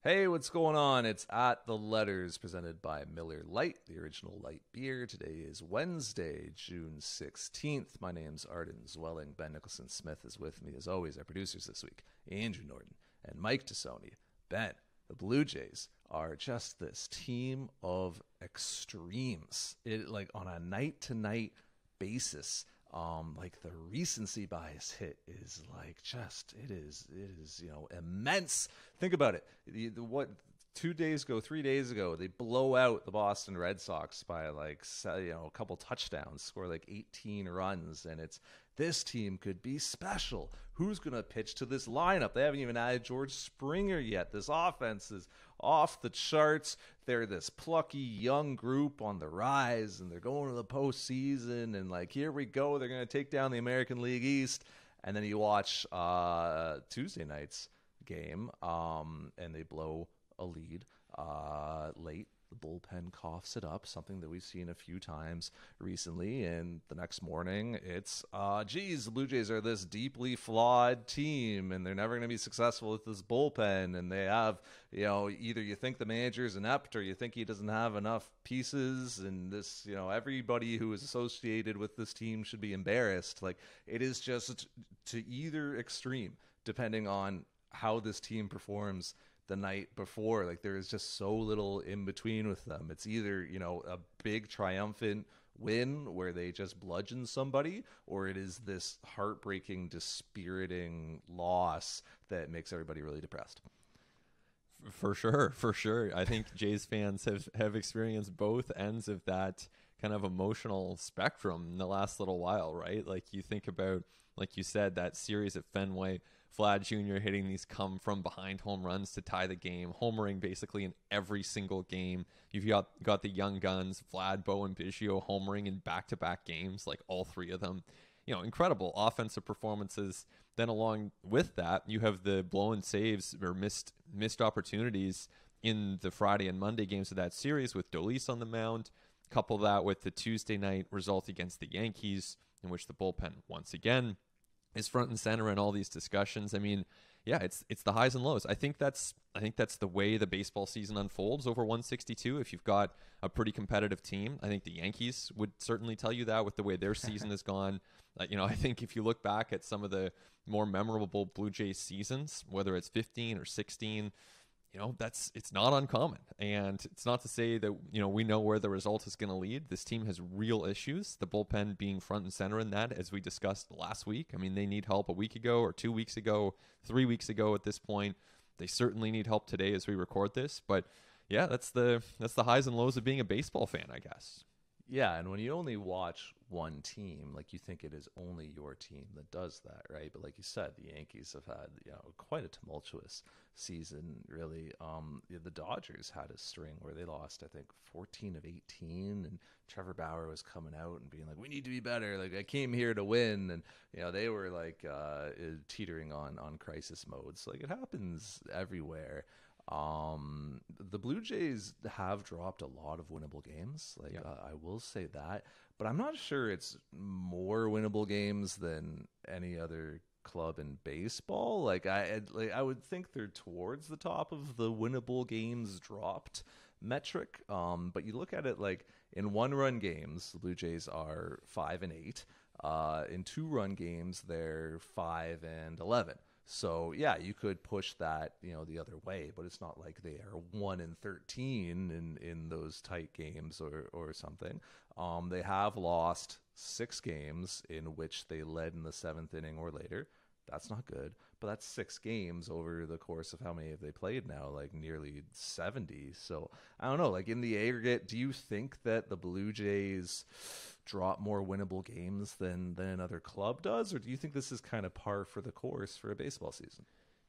Hey, what's going on? It's At the Letters, presented by Miller Lite, the original light beer. Today is Wednesday, June 16th. My name's Arden Zwelling. Ben Nicholson Smith is with me, as always. Our producers this week, Andrew Norton and Mike Tassoni. Ben, the Blue Jays are just this team of extremes. Like on a night-to-night basis. Like the recency bias hit is like just it is immense. Think about it. What 2 days ago, 3 days ago, they blow out the Boston Red Sox by like a couple touchdowns, score like 18 runs, and it's this team could be special. Who's gonna pitch to this lineup? They haven't even added George Springer yet. This offense is off the charts. They're this plucky young group on the rise, and they're going to the postseason. And like, here we go. They're going to take down the American League East. And then you watch Tuesday night's game, and they blow a lead late. The bullpen coughs it up, something that we've seen a few times recently. And the next morning, it's, geez, the Blue Jays are this deeply flawed team, and they're never going to be successful with this bullpen. And they have, either you think the manager's inept or you think he doesn't have enough pieces. And this, everybody who is associated with this team should be embarrassed. Like, it is just to either extreme, depending on how this team performs the night before. Like, there is just so little in between with them. It's either a big triumphant win where they just bludgeon somebody, or it is this heartbreaking, dispiriting loss that makes everybody really depressed. For sure. I think Jays fans have experienced both ends of that kind of emotional spectrum in the last little while, right? Like, you think about, like you said, that series at Fenway, Vlad Jr. hitting these come from behind home runs to tie the game, homering basically in every single game. You've got the young guns, Vlad, Bo, and Biggio homering in back-to-back games, like all three of them. Incredible offensive performances. Then along with that, you have the blown saves or missed opportunities in the Friday and Monday games of that series with Dolis on the mound. Couple that with the Tuesday night result against the Yankees, in which the bullpen once again is front and center in all these discussions. I mean, yeah, it's the highs and lows. I think that's the way the baseball season unfolds over 162. If you've got a pretty competitive team, I think the Yankees would certainly tell you that with the way their season has gone. I think if you look back at some of the more memorable Blue Jays seasons, whether it's 15 or 16, it's not uncommon. And it's not to say that, we know where the result is going to lead. This team has real issues, the bullpen being front and center in that, as we discussed last week. I mean, they need help a week ago or 2 weeks ago, 3 weeks ago at this point. They certainly need help today as we record this. But yeah, that's the highs and lows of being a baseball fan, I guess. Yeah, and when you only watch one team, like, you think it is only your team that does that, right? But like you said, the Yankees have had quite a tumultuous season, really. The Dodgers had a string where they lost, I think, 14 of 18, and Trevor Bauer was coming out and being like, "We need to be better. Like, I came here to win," and they were like teetering on crisis mode. So like, it happens everywhere. The Blue Jays have dropped a lot of winnable games. Like, Yeah. I will say that, but I'm not sure it's more winnable games than any other club in baseball. Like, I would think they're towards the top of the winnable games dropped metric. But you look at it, like, in 1-run games, the Blue Jays are 5-8. In 2-run games, they're 5-11. So yeah, you could push that, the other way, but it's not like they are 1-13 in those tight games or something. They have lost 6 games in which they led in the 7th inning or later. That's not good, but that's 6 games over the course of how many have they played now? Like, nearly 70. So I don't know, like, in the aggregate, do you think that the Blue Jays drop more winnable games than another club does, or do you think this is kind of par for the course for a baseball season?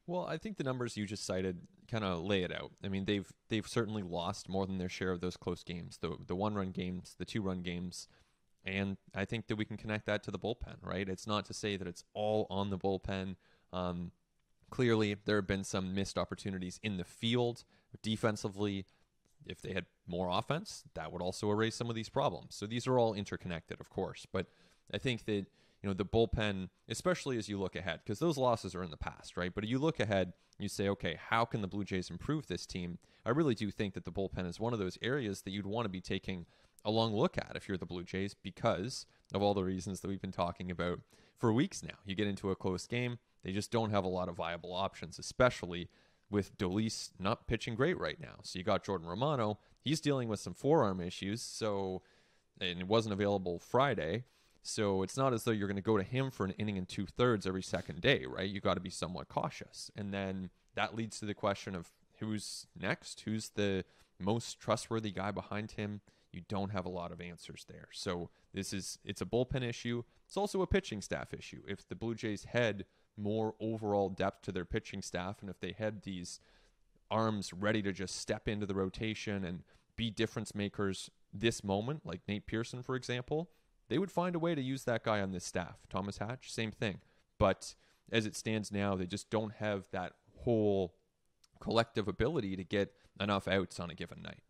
Well, I think the numbers you just cited kind of lay it out. I mean, they've certainly lost more than their share of those close games, the 1-run games, the 2-run games. And I think that we can connect that to the bullpen, right? It's not to say that it's all on the bullpen. Clearly, there have been some missed opportunities in the field defensively. If they had more offense, that would also erase some of these problems. So these are all interconnected, of course. But I think that, the bullpen, especially as you look ahead, because those losses are in the past, right? But you look ahead, you say, okay, how can the Blue Jays improve this team? I really do think that the bullpen is one of those areas that you'd want to be taking a long look at if you're the Blue Jays, because of all the reasons that we've been talking about for weeks now. You get into a close game, they just don't have a lot of viable options, especially with Dolis not pitching great right now. So you got Jordan Romano. He's dealing with some forearm issues, and it wasn't available Friday. So it's not as though you're going to go to him for an inning and 2/3 every second day, right? You got to be somewhat cautious. And then that leads to the question of who's next? Who's the most trustworthy guy behind him? You don't have a lot of answers there. So it's a bullpen issue. It's also a pitching staff issue. If the Blue Jays had more overall depth to their pitching staff, and if they had these arms ready to just step into the rotation and be difference makers this moment, like Nate Pearson, for example, they would find a way to use that guy on this staff. Thomas Hatch, same thing. But as it stands now, they just don't have that whole collective ability to get enough outs on a given night.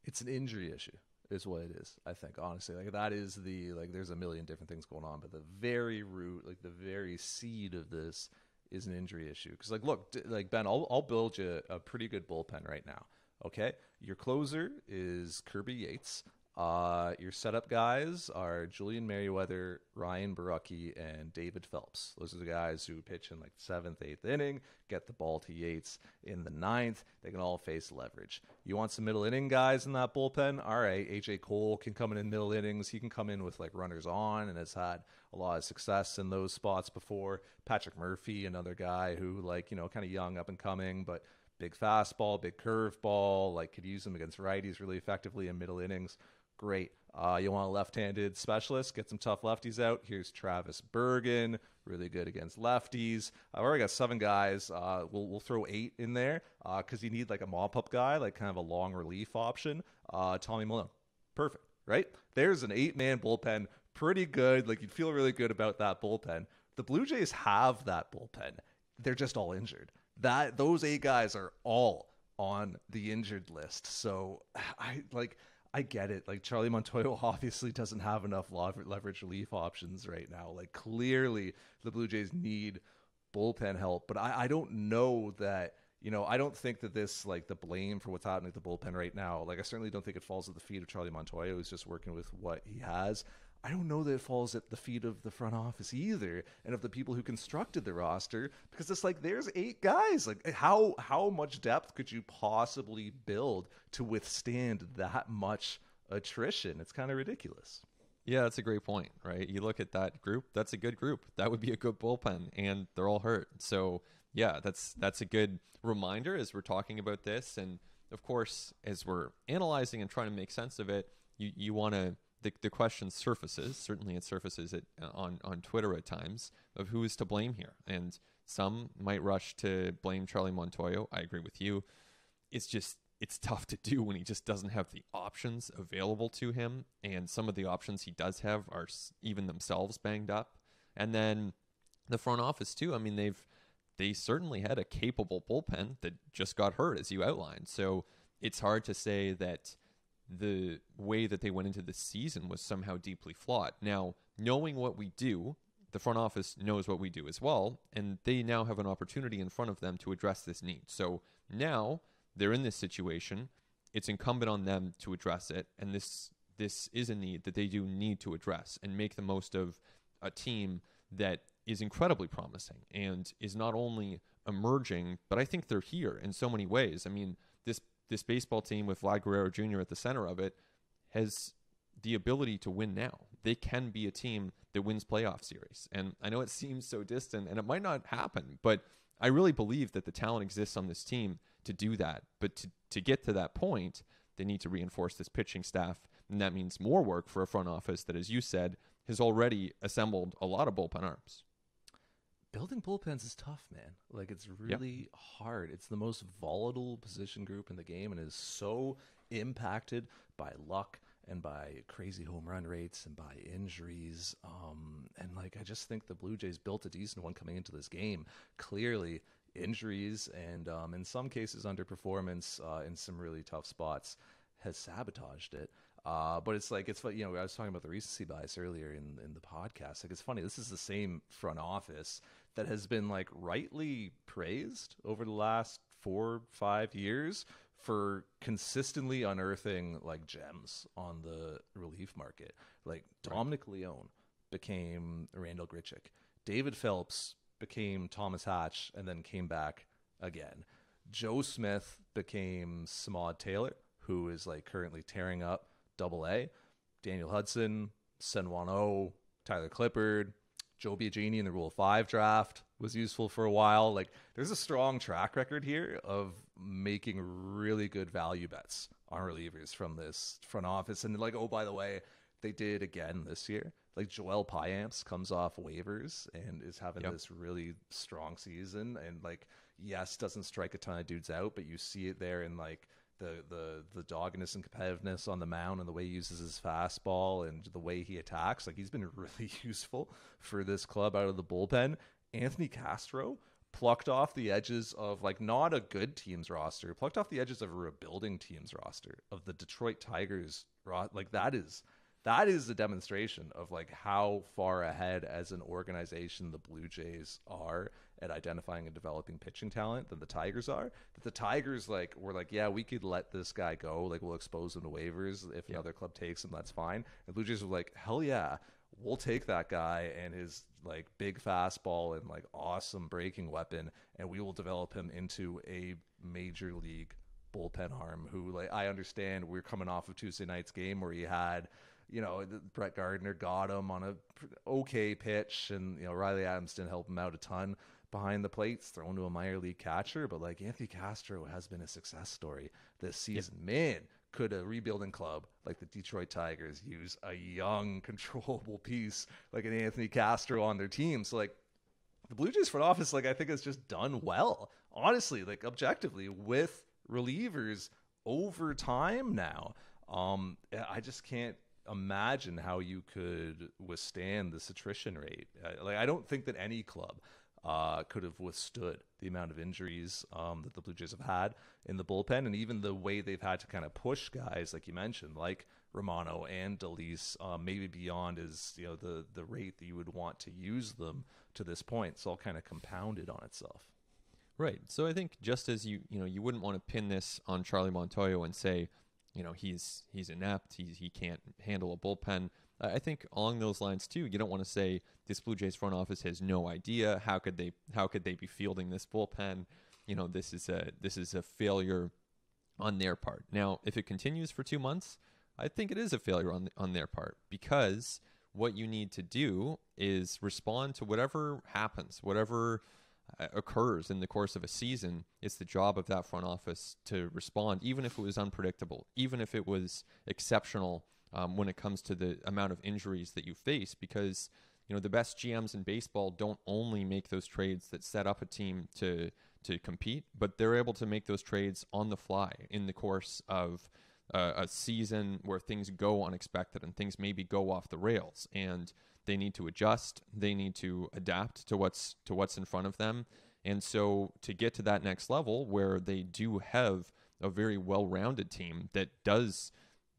It's an injury issue is what it is, I think, honestly. Like, that is there's a million different things going on, but the very root, like the very seed of this is an injury issue. Because, look, Ben, I'll build you a pretty good bullpen right now, okay? Your closer is Kirby Yates. Your setup guys are Julian Merriweather, Ryan Barucki, and David Phelps. Those are the guys who pitch in 7th, 8th inning, get the ball to Yates in the 9th. They can all face leverage. You want some middle inning guys in that bullpen? All right, A.J. Cole can come in middle innings. He can come in with runners on and has had a lot of success in those spots before. Patrick Murphy, another guy who kind of young, up and coming, but big fastball, big curveball, could use them against righties really effectively in middle innings. Great. You want a left-handed specialist? Get some tough lefties out. Here's Travis Bergen, really good against lefties. I've already got 7 guys. We'll throw 8 in there because you need a mop-up guy, kind of a long relief option. Tommy Malone. Perfect, right? There's an 8-man bullpen. Pretty good. You'd feel really good about that bullpen. The Blue Jays have that bullpen. They're just all injured. Those 8 guys are all on the injured list. So I get it. Charlie Montoyo obviously doesn't have enough leverage relief options right now. Clearly the Blue Jays need bullpen help, but I don't know that, I don't think that this, the blame for what's happening at the bullpen right now, I certainly don't think it falls at the feet of Charlie Montoyo, who's just working with what he has. I don't know that it falls at the feet of the front office either, and of the people who constructed the roster, because it's there's 8 guys. How much depth could you possibly build to withstand that much attrition? It's kind of ridiculous. Yeah, that's a great point, right? You look at that group, that's a good group. That would be a good bullpen, and they're all hurt. So, yeah, that's a good reminder as we're talking about this. And, of course, as we're analyzing and trying to make sense of it, you want to... The question surfaces, certainly it surfaces on Twitter at times, of who is to blame here. And some might rush to blame Charlie Montoyo. I agree with you. It's tough to do when he just doesn't have the options available to him. And some of the options he does have are even themselves banged up. And then the front office too. I mean, they certainly had a capable bullpen that just got hurt, as you outlined. So it's hard to say that the way that they went into the season was somehow deeply flawed. Now, knowing what we do, the front office knows what we do as well, and they now have an opportunity in front of them to address this need. So now they're in this situation. It's incumbent on them to address it, and this is a need that they do need to address and make the most of a team that is incredibly promising and is not only emerging, but I think they're here in so many ways. I mean, this baseball team with Vlad Guerrero Jr. at the center of it has the ability to win now. They can be a team that wins playoff series. And I know it seems so distant and it might not happen, but I really believe that the talent exists on this team to do that. But to get to that point, they need to reinforce this pitching staff. And that means more work for a front office that, as you said, has already assembled a lot of bullpen arms. Building bullpens is tough, man. It's really hard. It's the most volatile position group in the game and is so impacted by luck and by crazy home run rates and by injuries. I just think the Blue Jays built a decent one coming into this game. Clearly, injuries and in some cases underperformance in some really tough spots has sabotaged it. But it's like, it's funny, I was talking about the recency bias earlier in the podcast. Like, it's funny, this is the same front office that has been like rightly praised over the last 4-5 years for consistently unearthing like gems on the relief market. Like Dominic Leone became Randall Grichuk. David Phelps became Thomas Hatch and then came back again. Joe Smith became Samad Taylor, who is like currently tearing up Double A. Daniel Hudson, Senwan O, Tyler Clippard, Joe Biagini in the Rule 5 draft was useful for a while. Like, there's a strong track record here of making really good value bets on relievers from this front office. And like, oh, by the way, they did again this year. Like, Joel Payamps comes off waivers and is having this really strong season. And like, yes, doesn't strike a ton of dudes out, but you see it there in like the doggedness and competitiveness on the mound and the way he uses his fastball and the way he attacks. Like, he's been really useful for this club out of the bullpen. Anthony Castro plucked off the edges of like not a good team's roster, plucked off the edges of a rebuilding team's roster of the Detroit Tigers. Like, that is a demonstration of like how far ahead as an organization the Blue Jays are at identifying and developing pitching talent than the Tigers are. That the Tigers like were like, yeah, we could let this guy go. Like, we'll expose him to waivers. If another club takes him, that's fine. And Blue Jays were like, hell yeah, we'll take that guy and his like big fastball and like awesome breaking weapon, and we will develop him into a major league bullpen arm who, like, I understand we're coming off of Tuesday night's game where he had, Brett Gardner got him on a okay pitch, and, Riley Adams didn't help him out a ton behind the plates, thrown to a minor league catcher. But like, Anthony Castro has been a success story this season. Man, could a rebuilding club like the Detroit Tigers use a young, controllable piece like an Anthony Castro on their team? So like, the Blue Jays front office, like, I think has just done well, honestly, like objectively, with relievers over time now. I just can't imagine how you could withstand this attrition rate. Like, I don't think that any club could have withstood the amount of injuries that the Blue Jays have had in the bullpen, and even the way they've had to kind of push guys, like you mentioned, like Romano and Delise, maybe beyond is the rate that you would want to use them to this point. It's all kind of compounded on itself. Right. So I think just as you wouldn't want to pin this on Charlie Montoyo and say, he's inept, he can't handle a bullpen. I think along those lines too, you don't want to say this Blue Jays front office has no idea. How could they be fielding this bullpen? This is a failure on their part. Now, if it continues for 2 months, I think it is a failure on their part, because what you need to do is respond to whatever happens, whatever occurs in the course of a season. It's the job of that front office to respond, even if it was unpredictable, even if it was exceptional when it comes to the amount of injuries that you face, because the best GMs in baseball don't only make those trades that set up a team to compete, but they're able to make those trades on the fly in the course of a season where things go unexpected and things maybe go off the rails, and they need to adjust, they need to adapt to what's in front of them. And so to get to that next level where they do have a very well-rounded team that does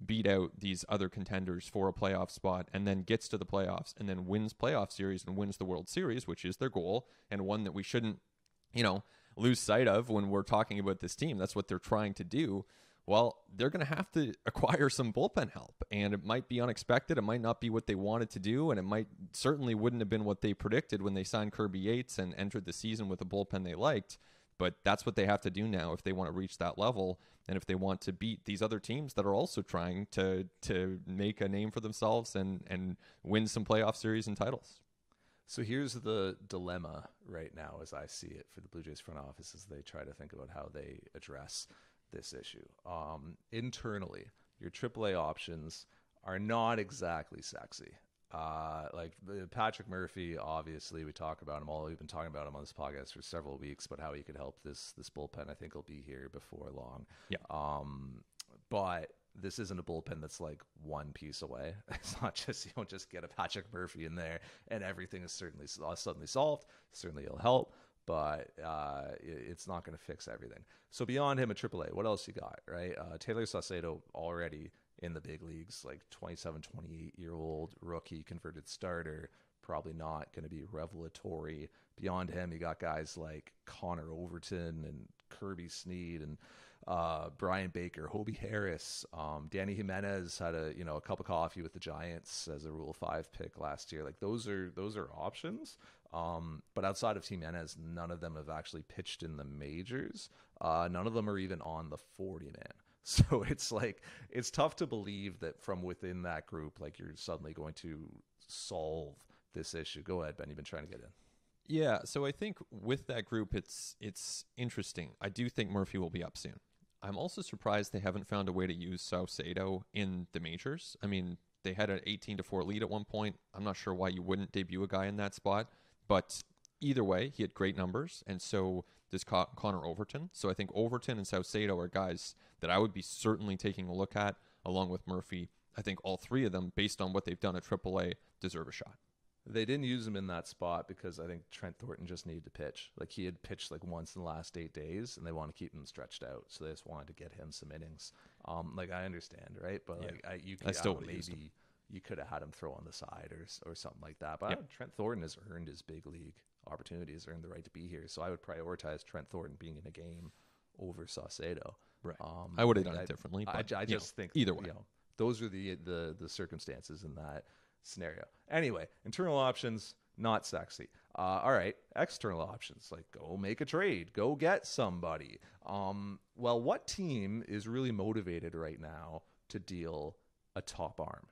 beat out these other contenders for a playoff spot and then gets to the playoffs and then wins playoff series and wins the World Series, which is their goal, and one that we shouldn't, lose sight of when we're talking about this team. That's what they're trying to do. Well, they're going to have to acquire some bullpen help, and it might be unexpected. It might not be what they wanted to do, and it certainly wouldn't have been what they predicted when they signed Kirby Yates and entered the season with a bullpen they liked. But that's what they have to do now if they want to reach that level, and if they want to beat these other teams that are also trying to make a name for themselves and win some playoff series and titles. So here's the dilemma right now, as I see it, for the Blue Jays front office as they try to think about how they address this issue. Internally, your AAA options are not exactly sexy. Like Patrick Murphy, obviously, we talk about him all. We've been talking about him on this podcast for several weeks, but how he could help this bullpen. I think he'll be here before long. Yeah. But this isn't a bullpen that's like one piece away. It's not just, you don't just get a Patrick Murphy in there and everything is certainly suddenly solved. Certainly it'll help, but it's not going to fix everything. So beyond him at AAA, what else you got, right? Taylor Saucedo already in the big leagues, like 27, 28-year-old rookie converted starter, probably not going to be revelatory. Beyond him, you got guys like Connor Overton and Kirby Snead and Brian Baker, Hobie Harris, Danny Jimenez had a cup of coffee with the Giants as a Rule 5 pick last year. Like those are options. But outside of Jimenez, none of them have actually pitched in the majors. None of them are even on the 40-man. So it's tough to believe that from within that group, like you're suddenly going to solve this issue. Go ahead, Ben. You've been trying to get in. Yeah, so I think with that group, it's interesting. I do think Murphy will be up soon. I'm also surprised they haven't found a way to use Saucedo in the majors. I mean, they had an 18-4 lead at one point. I'm not sure why you wouldn't debut a guy in that spot, but either way, he had great numbers, and so does Connor Overton. So I think Overton and Saucedo are guys that I would be certainly taking a look at, along with Murphy. I think all three of them, based on what they've done at AAA, deserve a shot. They didn't use him in that spot because I think Trent Thornton just needed to pitch. Like he had pitched like once in the last 8 days, and they want to keep him stretched out, so they just wanted to get him some innings. Like I understand, right? But like maybe you could have had him throw on the side or something like that. But Trent Thornton has earned his big league opportunities, earned the right to be here. So I would prioritize Trent Thornton being in a game over Saucedo. Right. I would have done it differently. But, I just think either way, those are the circumstances in that scenario. Anyway, internal options, not sexy. All right, external options, like go make a trade, go get somebody. Well, what team is really motivated right now to deal a top arm?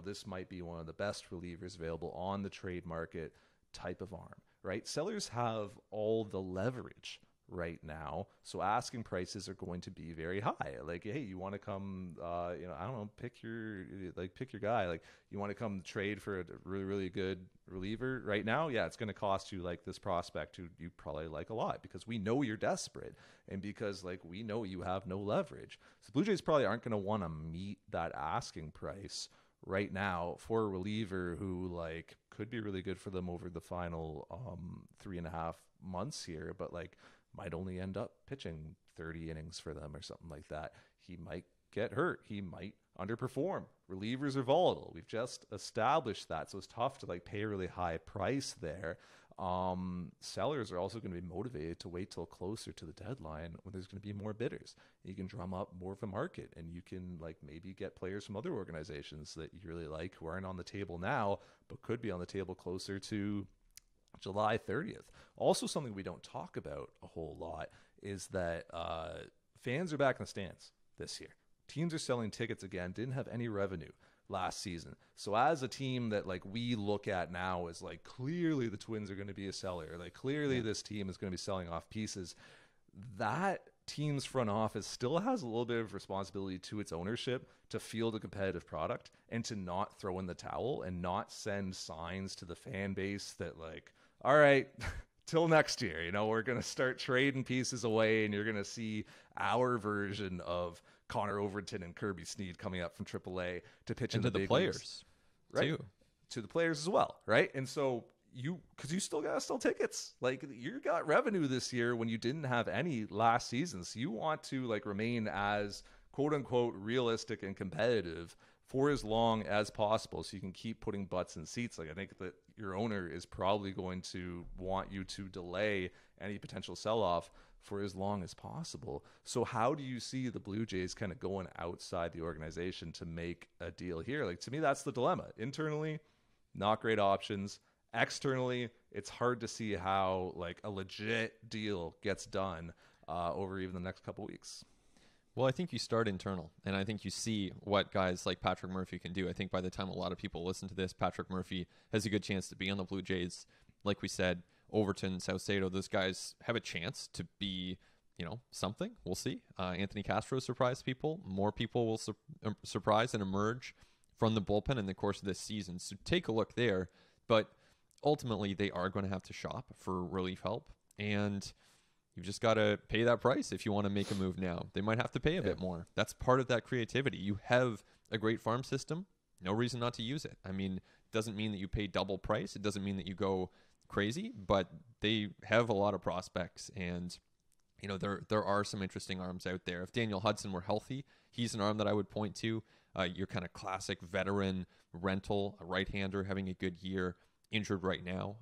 This might be one of the best relievers available on the trade market type of arm, right? Sellers have all the leverage right now, so asking prices are going to be very high. Like, hey, you want to come I don't know, pick your guy. Like, you want to come trade for a really, really good reliever right now? Yeah, it's going to cost you like this prospect who you probably like a lot, because we know you're desperate, and because like we know you have no leverage. So the Blue Jays probably aren't going to want to meet that asking price right now for a reliever who like could be really good for them over the final 3.5 months here, but like might only end up pitching 30 innings for them or something like that. He might get hurt. He might underperform. Relievers are volatile. We've just established that. So it's tough to like pay a really high price there. Sellers are also going to be motivated to wait till closer to the deadline when there's going to be more bidders. You can drum up more of a market, and you can like maybe get players from other organizations that you really like who aren't on the table now, but could be on the table closer to July 30th. Also, something we don't talk about a whole lot is that fans are back in the stands this year. Teams are selling tickets again, didn't have any revenue last season. So as a team that like we look at now as like clearly the Twins are going to be a seller, like clearly this team is going to be selling off pieces, that team's front office still has a little bit of responsibility to its ownership to field a competitive product and to not throw in the towel and not send signs to the fan base that like, all right, till next year, we're going to start trading pieces away, and you're going to see our version of Connor Overton and Kirby Snead coming up from AAA to pitch into the big players, leagues, right? Too. To the players as well, right? And so because you still got to sell tickets. Like you got revenue this year when you didn't have any last season. So you want to like remain as quote unquote realistic and competitive for as long as possible, so you can keep putting butts in seats. Like I think that your owner is probably going to want you to delay any potential sell-off for as long as possible. So how do you see the Blue Jays kind of going outside the organization to make a deal here? Like to me, that's the dilemma. Internally, not great options. Externally, it's hard to see how like a legit deal gets done over even the next couple weeks. Well, I think you start internal, and I think you see what guys like Patrick Murphy can do. I think by the time a lot of people listen to this, Patrick Murphy has a good chance to be on the Blue Jays. Like we said, Overton, Saucedo, those guys have a chance to be, something. We'll see. Anthony Castro surprised people. More people will surprise and emerge from the bullpen in the course of this season. So take a look there. But ultimately, they are going to have to shop for relief help, and you've just got to pay that price if you want to make a move now. They might have to pay a bit more. That's part of that creativity. You have a great farm system. No reason not to use it. I mean, it doesn't mean that you pay double price. It doesn't mean that you go crazy, but they have a lot of prospects, and there are some interesting arms out there. If Daniel Hudson were healthy, he's an arm that I would point to. Your kind of classic veteran rental, a right-hander having a good year, injured right now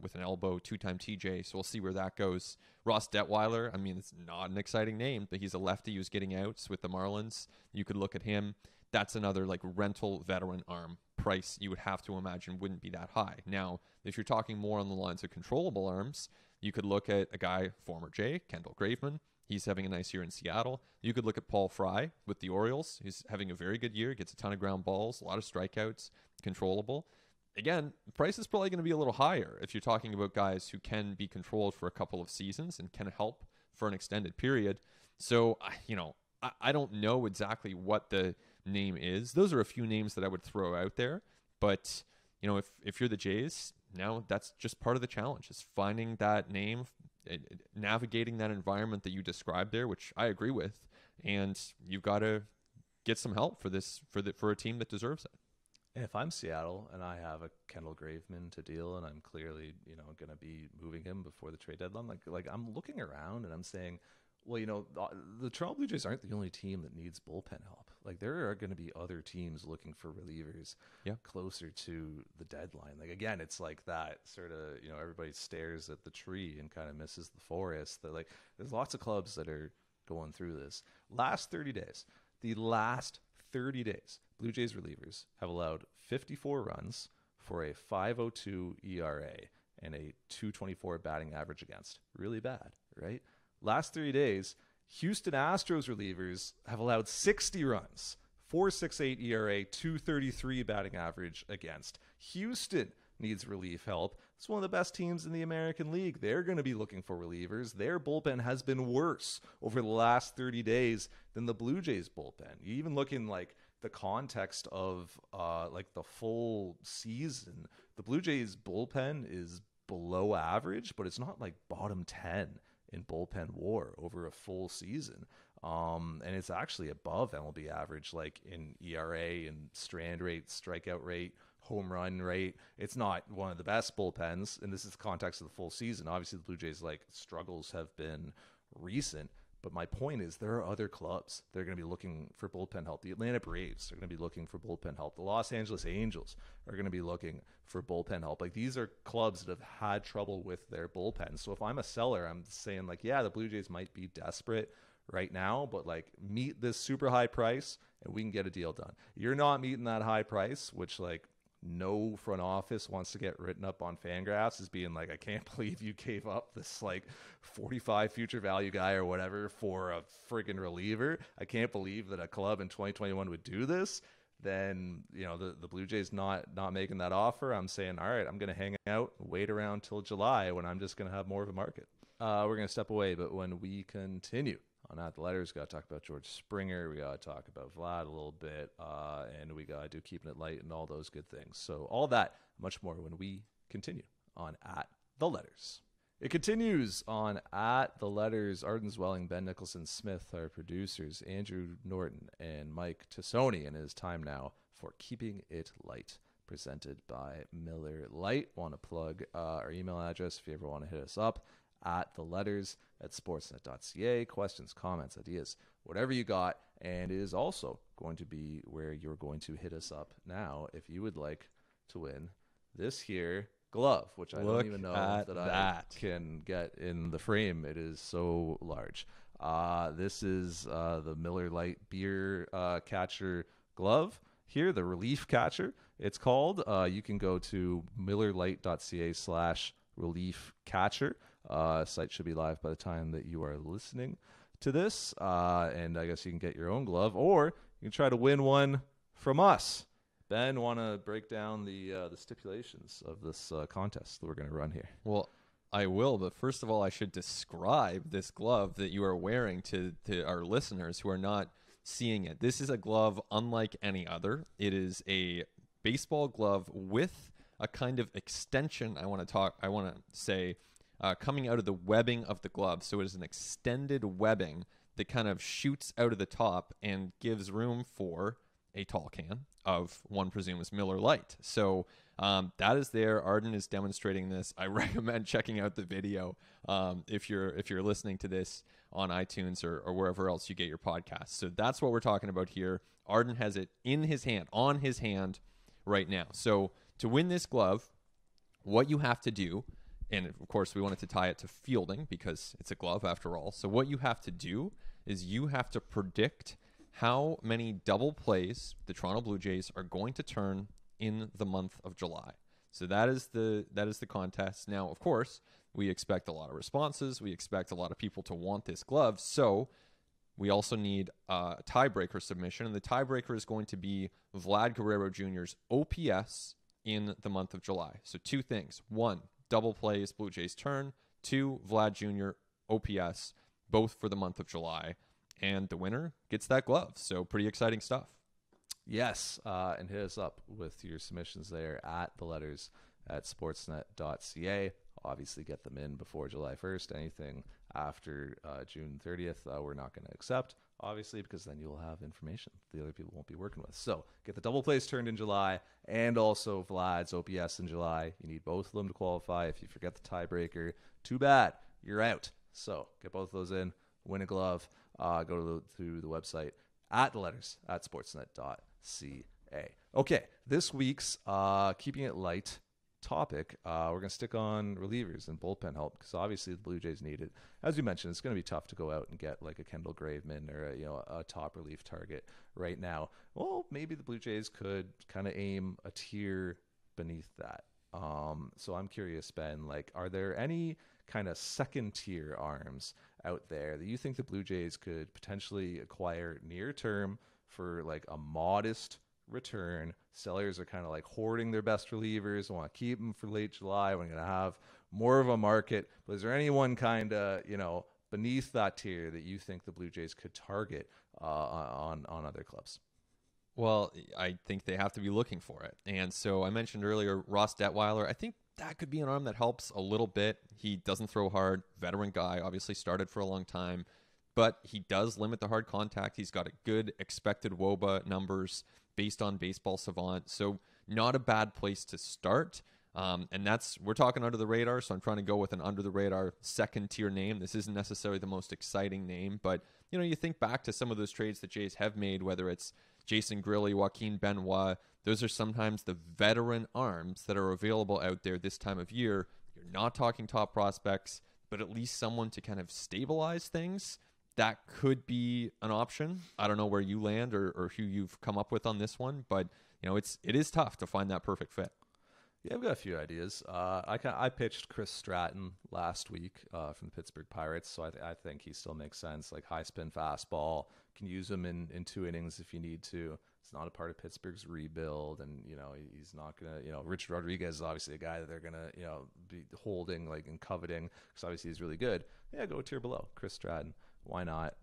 with an elbow, 2-time TJ, so we'll see where that goes. Ross Detweiler, I mean, it's not an exciting name, but he's a lefty who's getting outs with the Marlins. You could look at him. That's another like rental veteran arm. Price, you would have to imagine, wouldn't be that high. Now, if you're talking more on the lines of controllable arms, you could look at a guy, former Jay, Kendall Graveman. He's having a nice year in Seattle. You could look at Paul Fry with the Orioles. He's having a very good year, gets a ton of ground balls, a lot of strikeouts, controllable. Again, the price is probably going to be a little higher if you're talking about guys who can be controlled for a couple of seasons and can help for an extended period. So, I don't know exactly what the name is. Those are a few names that I would throw out there. But, if you're the Jays, now that's just part of the challenge, is finding that name, navigating that environment that you described there, which I agree with. And you've got to get some help for a team that deserves it. If I'm Seattle and I have a Kendall Graveman to deal, and I'm clearly, going to be moving him before the trade deadline, like I'm looking around and I'm saying, well, the Toronto Blue Jays aren't the only team that needs bullpen help. Like, there are going to be other teams looking for relievers closer to the deadline. Like, again, it's like that sort of, everybody stares at the tree and kind of misses the forest. That, like, there's lots of clubs that are going through this. The last 30 days, Blue Jays relievers have allowed 54 runs for a 5.02 ERA and a 2.24 batting average against. Really bad, right? Last 3 days, Houston Astros relievers have allowed 60 runs, 4.68 ERA, 2.33 batting average against. Houston needs relief help. It's one of the best teams in the American League. They're going to be looking for relievers. Their bullpen has been worse over the last 30 days than the Blue Jays bullpen. You even look in like the context of like the full season, the Blue Jays bullpen is below average, but it's not like bottom 10 in bullpen WAR over a full season. And it's actually above MLB average, like in ERA and strand rate, strikeout rate, home run rate. It's not one of the best bullpens, and this is the context of the full season. Obviously, the Blue Jays' struggles have been recent, but my point is there are other clubs that are going to be looking for bullpen help. The Atlanta Braves are going to be looking for bullpen help. The Los Angeles Angels are going to be looking for bullpen help. Like, these are clubs that have had trouble with their bullpen. So if I'm a seller, I'm saying the Blue Jays might be desperate right now, but meet this super high price and we can get a deal done. You're not meeting that high price, which no front office wants to get written up on Fangraphs as being I can't believe you gave up this 45 future value guy or whatever for a friggin' reliever. I can't believe that a club in 2021 would do this. Then, the Blue Jays not making that offer. I'm saying, all right, I'm going to hang out, wait around till July when I'm just going to have more of a market. We're going to step away, but when we continue on At the Letters, got to talk about George Springer. We got to talk about Vlad a little bit, and we got to do Keeping It Light and all those good things. So all that, much more when we continue on At the Letters. It continues on At the Letters. Arden Zwelling, Ben Nicholson Smith, our producers, Andrew Norton, and Mike Tassoni, and it is time now for Keeping It Light, presented by Miller Lite. Want to plug our email address if you ever want to hit us up, at the letters at sportsnet.ca. Questions, comments, ideas, whatever you got. And it is also going to be where you're going to hit us up now if you would like to win this here glove, which I don't even know that I can get in the frame. It is so large. This is the Miller Lite beer catcher glove here, the relief catcher it's called. You can go to millerlite.ca/relief catcher. Site should be live by the time that you are listening to this, and I guess you can get your own glove, or you can try to win one from us. Ben, want to break down the stipulations of this contest that we're going to run here? Well, I will, but first of all, I should describe this glove that you are wearing to our listeners who are not seeing it. This is a glove unlike any other. It is a baseball glove with a kind of extension, I want to say, coming out of the webbing of the glove. So it is an extended webbing that kind of shoots out of the top and gives room for a tall can of, one presumes, Miller Lite. So that is there. Arden is demonstrating this. I recommend checking out the video if you're listening to this on iTunes or wherever else you get your podcasts. So that's what we're talking about here. Arden has it in his hand, on his hand right now. So to win this glove, what you have to do, and of course we wanted to tie it to fielding because it's a glove after all. So what you have to do is you have to predict how many double plays the Toronto Blue Jays are going to turn in the month of July. So that is the contest. Now, of course, we expect a lot of responses. We expect a lot of people to want this glove. So we also need a tiebreaker submission, and the tiebreaker is going to be Vlad Guerrero Jr.'s OPS in the month of July. So two things. One, double plays Blue Jays turn. Two, Vlad Jr. OPS, both for the month of July. And the winner gets that glove. So pretty exciting stuff. Yes, and hit us up with your submissions there at the letters at sportsnet.ca. Obviously, get them in before July 1st. Anything after June 30th, we're not going to accept, obviously, because then you'll have information the other people won't be working with. So get the double plays turned in July and also Vlad's OPS in July. You need both of them to qualify. If you forget the tiebreaker, too bad. You're out. So get both of those in, win a glove, go to the website at the letters at sportsnet.ca. Okay, this week's keeping it light topic, we're going to stick on relievers and bullpen help because obviously the Blue Jays need it. As we mentioned, it's going to be tough to go out and get like a Kendall Graveman or a top relief target right now. Well, maybe the Blue Jays could kind of aim a tier beneath that. So I'm curious, Ben, like, are there any kind of second tier arms out there that you think the Blue Jays could potentially acquire near term for like a modest return? Sellers are kind of like hoarding their best relievers, want to keep them for late July. We're going to have more of a market. But is there anyone kind of, beneath that tier that you think the Blue Jays could target on other clubs? Well, I think they have to be looking for it. And so I mentioned earlier, Ross Detweiler, I think that could be an arm that helps a little bit. He doesn't throw hard, veteran guy, obviously started for a long time, but he does limit the hard contact. He's got a good expected WOBA numbers based on Baseball Savant. So not a bad place to start. And we're talking under the radar, so I'm trying to go with an under the radar second tier name. This isn't necessarily the most exciting name, but you think back to some of those trades that Jays have made, whether it's Jason Grilli, Joaquin Benoit, those are sometimes the veteran arms that are available out there this time of year. You're not talking top prospects, but at least someone to kind of stabilize things. That could be an option. I don't know where you land or who you've come up with on this one, but it is tough to find that perfect fit. Yeah, I've got a few ideas. I pitched Chris Stratton last week from the Pittsburgh Pirates, so I think he still makes sense. Like high spin fastball, can use him in 2 innings if you need to. It's not a part of Pittsburgh's rebuild, and he's not gonna. Richard Rodriguez is obviously a guy that they're gonna be holding like and coveting because obviously he's really good. Yeah, go a tier below. Chris Stratton. Why not?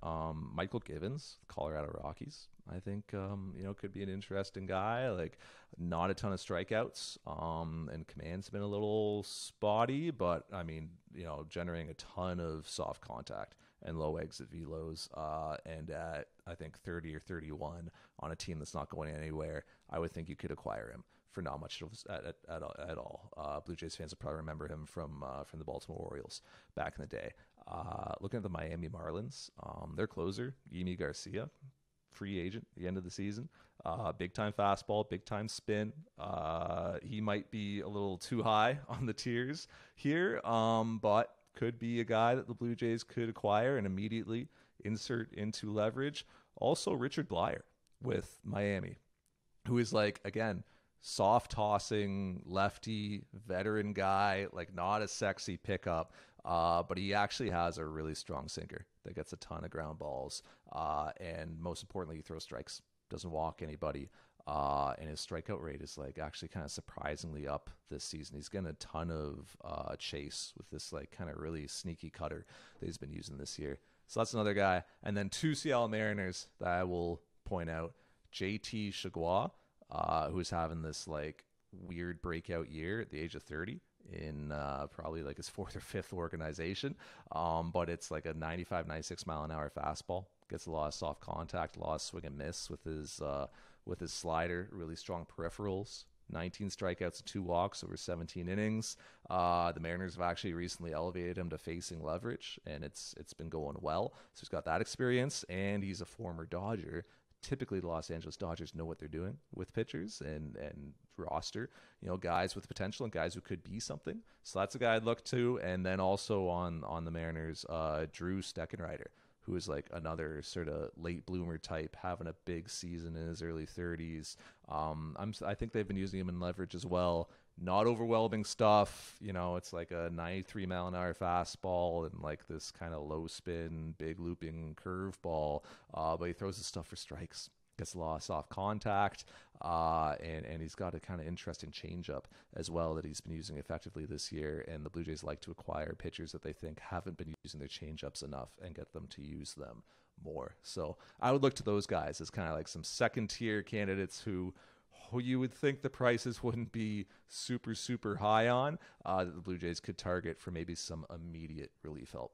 Michael Gibbons, Colorado Rockies, I think, could be an interesting guy. Like, not a ton of strikeouts, and command's been a little spotty, but, generating a ton of soft contact and low exit velos, and at, I think, 30 or 31 on a team that's not going anywhere, I would think you could acquire him for not much at all. Blue Jays fans will probably remember him from the Baltimore Orioles back in the day. Looking at the Miami Marlins, their closer, Yimi Garcia, free agent at the end of the season. Big time fastball, big time spin. He might be a little too high on the tiers here, but could be a guy that the Blue Jays could acquire and immediately insert into leverage. Also, Richard Blyer with Miami, who is like, again, soft tossing lefty veteran guy, like not a sexy pickup, but he actually has a really strong sinker that gets a ton of ground balls, and most importantly, he throws strikes, doesn't walk anybody, and his strikeout rate is like actually kind of surprisingly up this season. He's getting a ton of chase with this like kind of really sneaky cutter that he's been using this year. So that's another guy. And then 2 Seattle Mariners that I will point out, JT Chagwa, who's having this like weird breakout year at the age of 30 in probably like his 4th or 5th organization. But it's like a 95, 96 mile an hour fastball. Gets a lot of soft contact, a lot of swing and miss with his slider, really strong peripherals, 19 strikeouts and 2 walks over 17 innings. The Mariners have actually recently elevated him to facing leverage, and it's been going well. So he's got that experience, and he's a former Dodger. Typically, the Los Angeles Dodgers know what they're doing with pitchers and roster, guys with potential and guys who could be something. So that's a guy I'd look to. And then also on the Mariners, Drew Steckenrider, who is like another sort of late bloomer type, having a big season in his early 30s. I think they've been using him in leverage as well. Not overwhelming stuff. It's like a 93 mile an hour fastball and like this kind of low spin, big looping curveball. But he throws his stuff for strikes, gets a lot of soft contact, and he's got a kind of interesting changeup as well that he's been using effectively this year. And the Blue Jays like to acquire pitchers that they think haven't been using their changeups enough and get them to use them more. So I would look to those guys as kind of like some second tier candidates who you would think the prices wouldn't be super, super high on, that the Blue Jays could target for maybe some immediate relief help.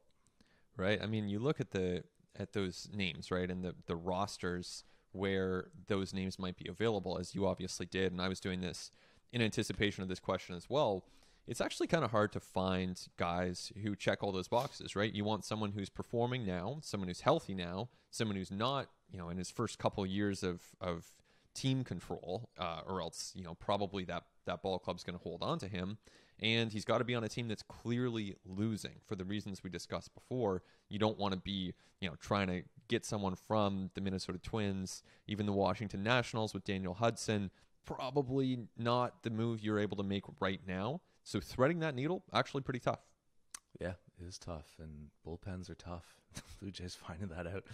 Right. I mean, you look at those names, right, and the rosters where those names might be available, as you obviously did, and I was doing this in anticipation of this question as well. It's actually kind of hard to find guys who check all those boxes, right? You want someone who's performing now, someone who's healthy now, someone who's not, in his first couple of years of team control, or else, probably that ball club's going to hold on to him. And he's got to be on a team that's clearly losing for the reasons we discussed before. You don't want to be, trying to get someone from the Minnesota Twins, even the Washington Nationals with Daniel Hudson. Probably not the move you're able to make right now. So threading that needle, actually pretty tough. Yeah, it is tough, and bullpens are tough. Blue Jays finding that out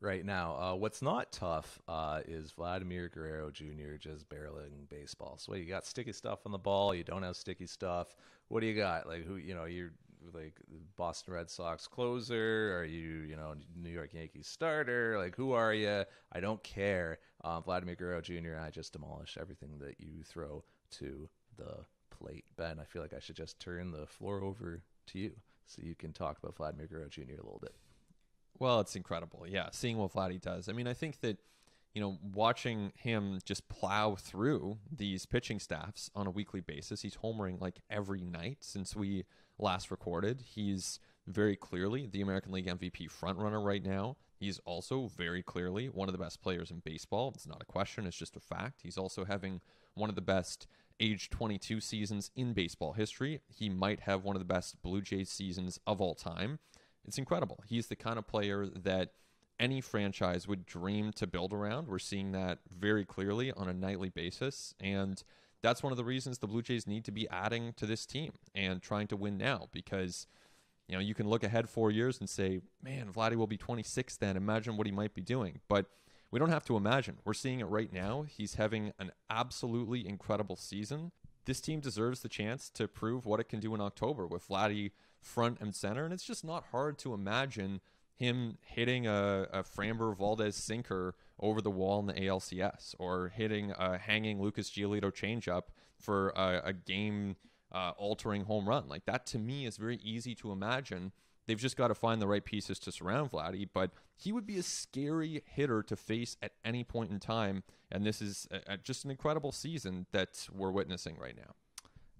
right now. What's not tough is Vladimir Guerrero Jr. just barreling baseball. So you got sticky stuff on the ball. You don't have sticky stuff. What do you got? Like you're like Boston Red Sox closer? Are you, New York Yankees starter? Like, who are you? I don't care. Vladimir Guerrero Jr. I just demolish everything that you throw to the plate. Ben, I feel like I should just turn the floor over to you so you can talk about Vladimir Guerrero Jr. a little bit. Well, it's incredible. Yeah, seeing what Vladdy does. I mean, I think that, watching him just plow through these pitching staffs on a weekly basis, he's homering like every night since we last recorded. He's very clearly the American League MVP frontrunner right now. He's also very clearly one of the best players in baseball. It's not a question. It's just a fact. He's also having one of the best age 22 seasons in baseball history. He might have one of the best Blue Jays seasons of all time. It's incredible. He's the kind of player that any franchise would dream to build around. We're seeing that very clearly on a nightly basis. And that's one of the reasons the Blue Jays need to be adding to this team and trying to win now, because, you can look ahead 4 years and say, man, Vladdy will be 26 then. Imagine what he might be doing. But we don't have to imagine. We're seeing it right now. He's having an absolutely incredible season. This team deserves the chance to prove what it can do in October with Vladdy front and center. And it's just not hard to imagine him hitting a Framber Valdez sinker over the wall in the ALCS, or hitting a hanging Lucas Giolito changeup for a game altering home run. Like that, to me, is very easy to imagine. They've just got to find the right pieces to surround Vladdy, but he would be a scary hitter to face at any point in time. And this is just an incredible season that we're witnessing right now.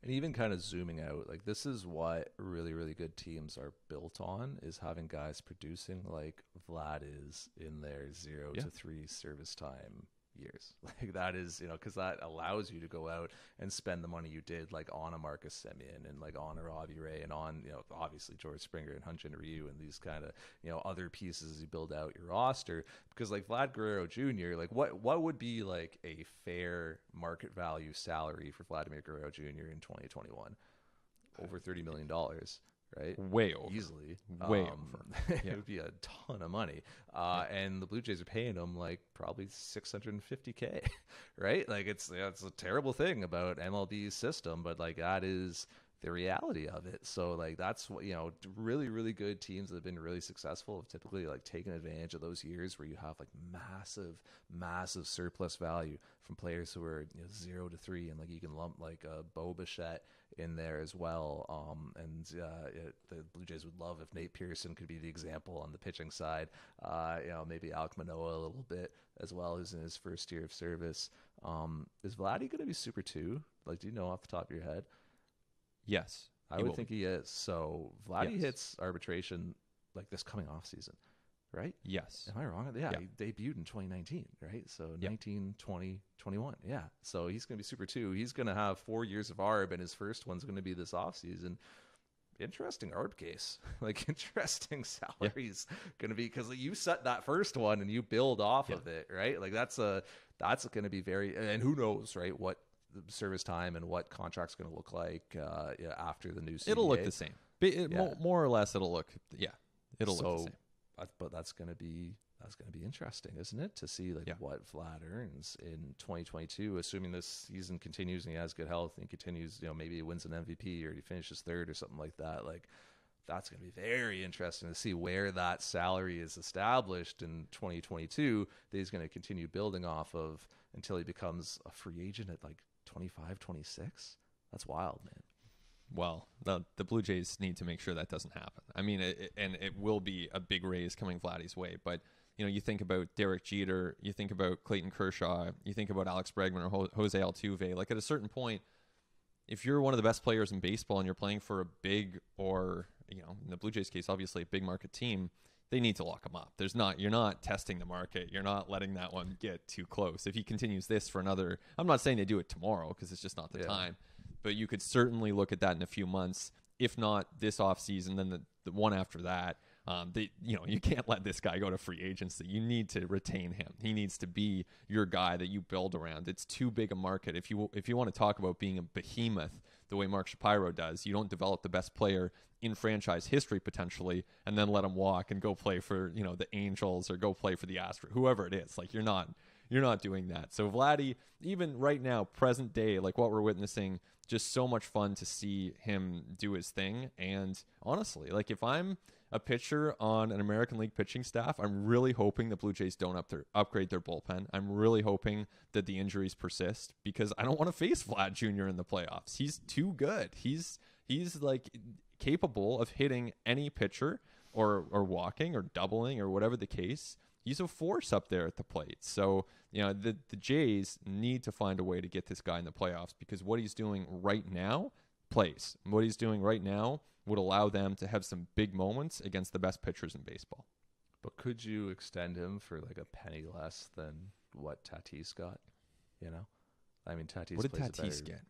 And even kind of zooming out, like this is what really, really good teams are built on, is having guys producing like Vlad is in their 0 to 3 service time years. Like that is, because that allows you to go out and spend the money you did like on a Marcus Semien and like on a Robbie Ray and on, obviously George Springer and Hyun-Jin Ryu and these kind of, other pieces as you build out your roster. Because like Vlad Guerrero Jr., like what would be like a fair market value salary for Vladimir Guerrero Jr. in 2021? Over $30 million. Right? Way over. Easily. Way over. It would be a ton of money. And the Blue Jays are paying him like probably $650K, right? Like it's a terrible thing about MLB's system, but like that is the reality of it. So like that's what, really, really good teams that have been really successful have typically like taken advantage of those years where you have like massive surplus value from players who are 0-3, and like you can lump like Bo Bichette in there as well. The Blue Jays would love if Nate Pearson could be the example on the pitching side. Maybe Alek Manoah a little bit as well, who's in his first year of service. Is Vladdy going to be Super 2? Like, do you know off the top of your head? Yes. I would think he is. So Vladdy hits arbitration like this coming off season, right? Yes. Am I wrong? Yeah, he debuted in 2019, right? So 19, 20, 21. Yeah. So he's going to be Super 2. He's going to have 4 years of ARB, and his first one's going to be this off season. Interesting ARB case. Like, interesting salaries going to be, because you set that first one and you build off of it, right? Like that's going to be very, and who knows, right? What the service time and what contract's going to look like after the new CBA. It'll look the same. More or less, it'll look look the same. But that's going to be interesting, isn't it, to see what Vlad earns in 2022, assuming this season continues and he has good health and he continues, maybe he wins an MVP or he finishes third or something like that. Like, that's going to be very interesting to see where that salary is established in 2022 that he's going to continue building off of until he becomes a free agent at like 25, 26. That's wild, man. Well, the Blue Jays need to make sure that doesn't happen. I mean, it will be a big raise coming Vladdy's way, but you think about Derek Jeter, you think about Clayton Kershaw, you think about Alex Bregman or Jose Altuve. Like, at a certain point, if you're one of the best players in baseball and you're playing for a big, or in the Blue Jays case, obviously a big market team, they need to lock him up. You're not testing the market. You're not letting that one get too close. If he continues this for another, I'm not saying they do it tomorrow because it's just not the time, but you could certainly look at that in a few months. If not this offseason, then the one after that. You can't let this guy go to free agency. You need to retain him. He needs to be your guy that you build around. It's too big a market. If you want to talk about being a behemoth the way Mark Shapiro does, you don't develop the best player in franchise history potentially and then let him walk and go play for the Angels or go play for the Astros, whoever it is. Like, you're not doing that. So Vladdy, even right now, present day, like what we're witnessing, just so much fun to see him do his thing. And honestly, like, if I'm a pitcher on an American League pitching staff, I'm really hoping the Blue Jays don't upgrade their bullpen. I'm really hoping that the injuries persist, because I don't want to face Vlad Jr. in the playoffs. He's too good. He's like capable of hitting any pitcher or walking or doubling or whatever the case. He's a force up there at the plate. So, the Jays need to find a way to get this guy in the playoffs, because what he's doing right now plays. What he's doing right now would allow them to have some big moments against the best pitchers in baseball. But could you extend him for like a penny less than what Tatis got? I mean, Tatis. What did plays Tatis get?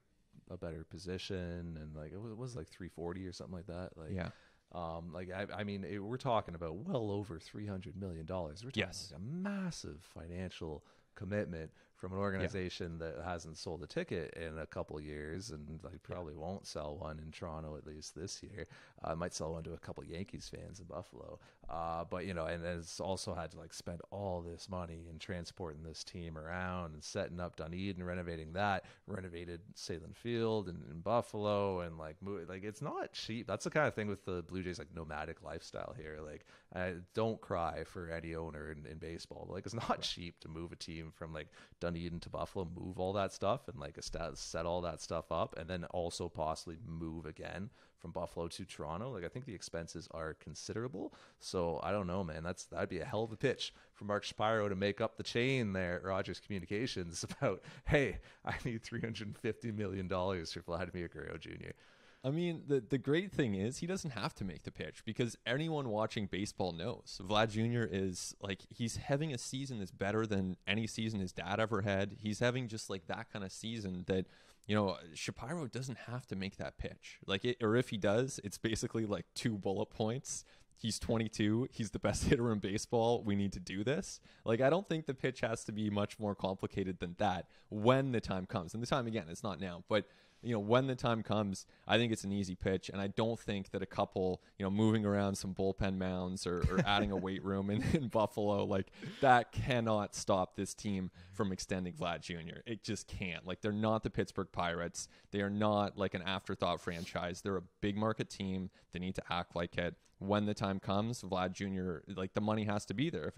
A better position, and like it was like 340 or something like that. Like, yeah. I mean, we're talking about well over $300 million. We're talking like a massive financial commitment from an organization that hasn't sold a ticket in a couple of years, and like probably won't sell one in Toronto at least this year. Might sell one to a couple of Yankees fans in Buffalo. But and it's also had to like spend all this money in transporting this team around and setting up Dunedin, renovating that, renovated Salem Field in Buffalo, and like it's not cheap. That's the kind of thing with the Blue Jays, like nomadic lifestyle here. Like, don't cry for any owner in baseball, but like it's not cheap to move a team from like Dunedin to Buffalo, move all that stuff and like set all that stuff up, and then also possibly move again from Buffalo to Toronto. Like, I think the expenses are considerable. So I don't know, man. That'd be a hell of a pitch for Mark Shapiro to make up the chain there at Rogers Communications about, hey, I need $350 million for Vladimir Guerrero Jr. I mean, the great thing is he doesn't have to make the pitch, because anyone watching baseball knows Vlad Jr. is like, he's having a season that's better than any season his dad ever had. He's having just like that kind of season that, Shapiro doesn't have to make that pitch. Or if he does, it's basically like 2 bullet points. He's 22. He's the best hitter in baseball. We need to do this. Like, I don't think the pitch has to be much more complicated than that when the time comes. And the time, again, it's not now. But when the time comes, I think it's an easy pitch. And I don't think that a couple, moving around some bullpen mounds or adding a weight room in Buffalo, like that cannot stop this team from extending Vlad Jr. It just can't. Like, they're not the Pittsburgh Pirates. They are not like an afterthought franchise. They're a big market team. They need to act like it. When the time comes, Vlad Jr., like, the money has to be there.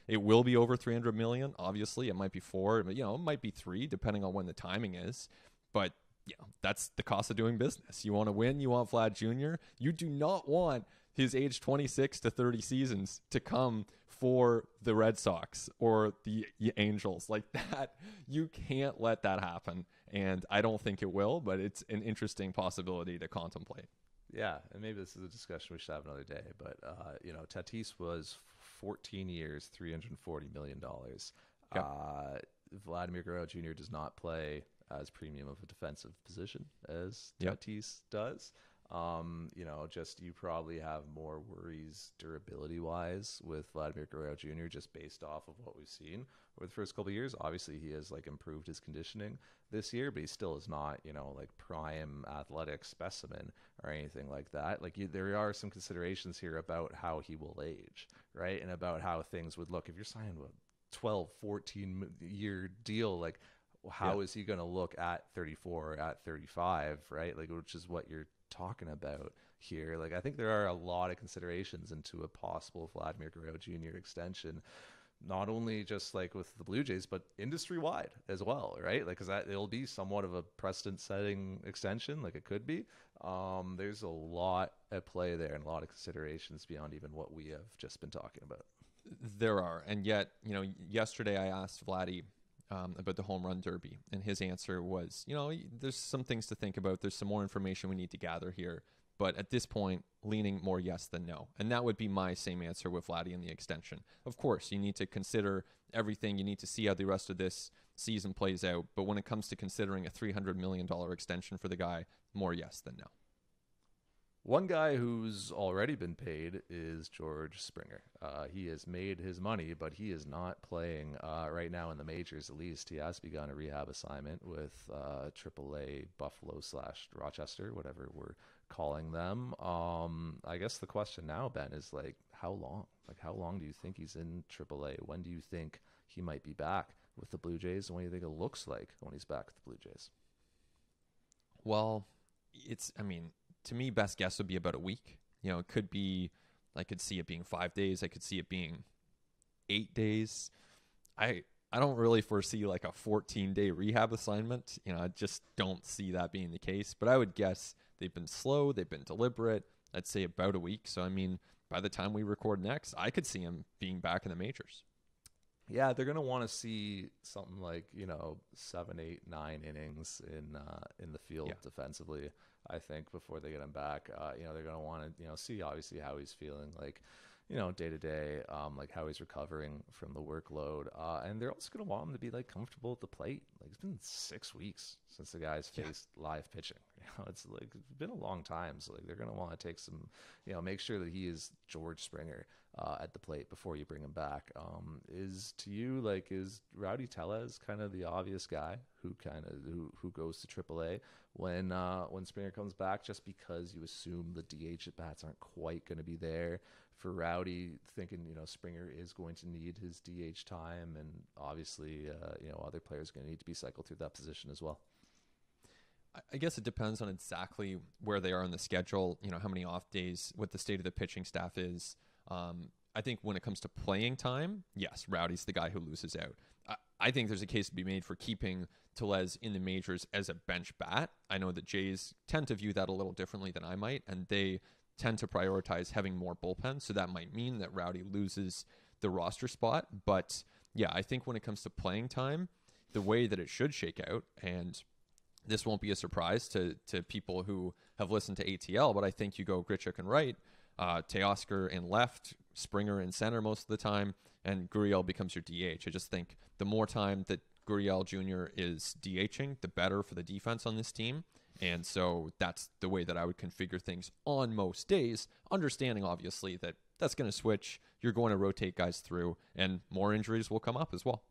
It will be over $300 million. Obviously, it might be 4, but it might be 3, depending on when the timing is. But that's the cost of doing business. You want to win. You want Vlad Jr. You do not want his age 26 to 30 seasons to come for the Red Sox or the Angels like that. You can't let that happen, and I don't think it will. But it's an interesting possibility to contemplate. Yeah, and maybe this is a discussion we should have another day. But, Tatis was 14 years, $340 million. Yep. Vladimir Guerrero Jr. does not play as premium of a defensive position as Tatis does. You probably have more worries durability-wise with Vladimir Guerrero Jr. just based off of what we've seen over the first couple of years. Obviously, he has improved his conditioning this year, but he still is not, prime athletic specimen or anything like that. There are some considerations here about how he will age, right? And about how things would look if you're signing a 12, 14-year deal. How is he going to look at 34, at 35, right? Which is what you're talking about here. I think there are a lot of considerations into a possible Vladimir Guerrero Jr. extension, not only just with the Blue Jays, but industry wide as well, right? Because it'll be somewhat of a precedent setting extension, it could be. There's a lot at play there and a lot of considerations beyond even what we have just been talking about. There are. And yet, yesterday I asked Vladdy about the home run derby, and his answer was, there's some things to think about. There's some more information we need to gather here. But at this point, leaning more yes than no. And that would be my same answer with Vladdy in the extension. Of course, you need to consider everything. You need to see how the rest of this season plays out. But when it comes to considering a $300 million extension for the guy, more yes than no. One guy who's already been paid is George Springer. He has made his money, but he is not playing right now in the majors. At least he has begun a rehab assignment with AAA Buffalo / Rochester, whatever we're calling them. I guess the question now, Ben, is how long? How long do you think he's in AAA? When do you think he might be back with the Blue Jays? And what do you think it looks like when he's back with the Blue Jays? Well, to me, best guess would be about a week. It could be, I could see it being 5 days. I could see it being 8 days. I don't really foresee a 14-day rehab assignment. I just don't see that being the case. But I would guess they've been slow. They've been deliberate. I'd say about a week. So, by the time we record next, I could see him being back in the majors. Yeah, they're going to want to see something 7, 8, 9 innings in the field defensively, I think, before they get him back. They're going to want to, see obviously how he's feeling, day to day, how he's recovering from the workload. And they're also going to want him to be comfortable at the plate. It's been 6 weeks since the guy's faced live pitching. It's been a long time. So they're going to want to take some, make sure that he is George Springer at the plate before you bring him back. Is Rowdy Tellez kind of the obvious guy who goes to AAA when Springer comes back, just because you assume the DH at bats aren't quite going to be there for Rowdy, thinking Springer is going to need his DH time, and obviously other players are going to need to be cycled through that position as well. I guess it depends on exactly where they are in the schedule, how many off days, what the state of the pitching staff is. I think when it comes to playing time, yes, Rowdy's the guy who loses out. I think there's a case to be made for keeping Tellez in the majors as a bench bat. I know that Jays tend to view that a little differently than I might, and they tend to prioritize having more bullpen. So that might mean that Rowdy loses the roster spot. But yeah, I think when it comes to playing time, the way that it should shake out, and this won't be a surprise to people who have listened to ATL, but I think you go Grichuk and right, Teoscar in left, Springer in center most of the time, and Gurriel becomes your DH. I just think the more time that Gurriel Jr. is DHing, the better for the defense on this team. And so that's the way that I would configure things on most days, understanding obviously that that's going to switch. You're going to rotate guys through, and more injuries will come up as well.